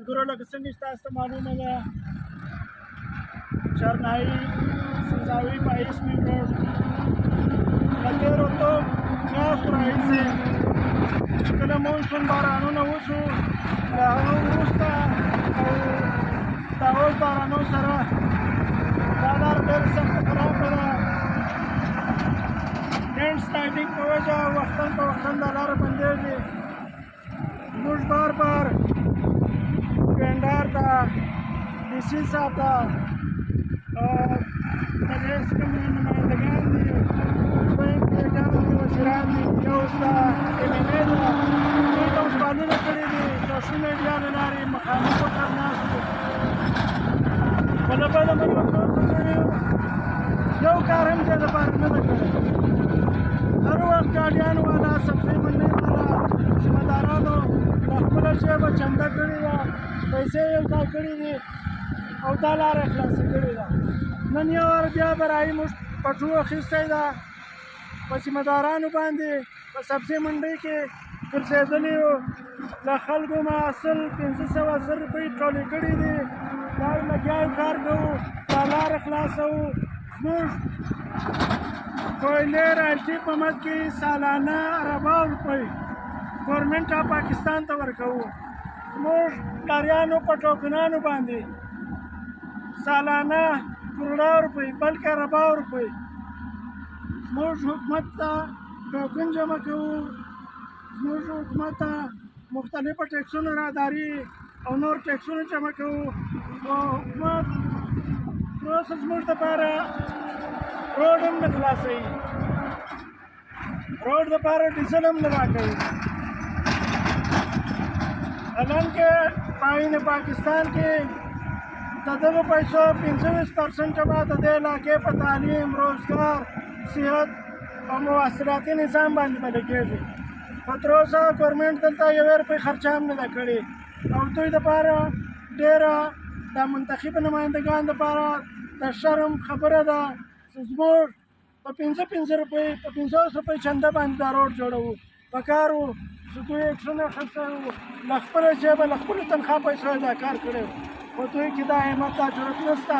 ګورو لکه څنګه چې تاسو ته معلومه ده چرنایي سنځاوي 22 مین روډ له تېرو څو میاشتو راهیسې چې کله مونسون بارانونه وشو له هغه وروسته او د اوس بارانو سره دا لار ډېره سخته خرابه ده. لینډ سلایډینګ په وجه وختاً په وختاً دا لاره بندېږي. موږ بار بار ګندار ته ډي سي صاحب ته د ریاض کوم نمایندګان دي دویم پیګان دي وزیران دي یو ستا ایم ایم اے ده دوی ته سوالونه کړي دي سوشل میډیا له لارې مخامخ ورسره ناست دي بله بله مطلب څه کړي یو کار هم دې لپاره نه ده کړی. هر وخت ګاډیانو والا سبزۍ منډۍ والا ذمهدارانو د خپله ژبه چنده کړې ده پیسې یو ځای کړي دي او دا لاره خلاصه کړې ده. نن یو وار بیا به راهي موږ پټو اخیستی ده په ذمهدارانو باندې په سبزۍ منډۍ کې ګرځېدلي وو له خلکو محصل 500 روپۍ ټولې کړي دي دا لګیا یو کار کوو دا لاره خلاصوو. زموږ کویلې رایلټي په مد کې سالانه اربه روپۍ ګورنمنټ آف پاکستان ته ورکوو. زموږ لاریانو په ټوکنانو باندې سالانه کروڑه روپۍ بلکې اربه روپۍ زموږ حکومت ته ټوکن جمع کوو. زموږ حکومت ته مختلفه ټیکسونه راداري او نور ټیکسونه جمع کوو او حکومت اوس زموږ دپاره روډ هم نه خلاصوي روډ دپاره ډیزل هم نه راکوي. حالانکه په آئین پاکستان کې د دغو پیسو 25% به د دې علاقې په تعلیم روزګار صحت او مواصلاتي نظام باندې به لګېږي خو تر اوسه ګورمنټ دلته یوې روپۍ خرچه هم نه ده کړې او دوی دپاره ډېره د منتخبو نمایندګانو دپاره د شرم خبره ده چې زموږ په 5 روپۍ په 50 روپۍ چنده باندې دا روډ جوړوو. پکار وو چې دوی اکشن اخیستی وو له خپله جیبه له خپلو تنخوا پیسو یې دا کار کړی و خو دوی کې دا همت دا جرأت نشته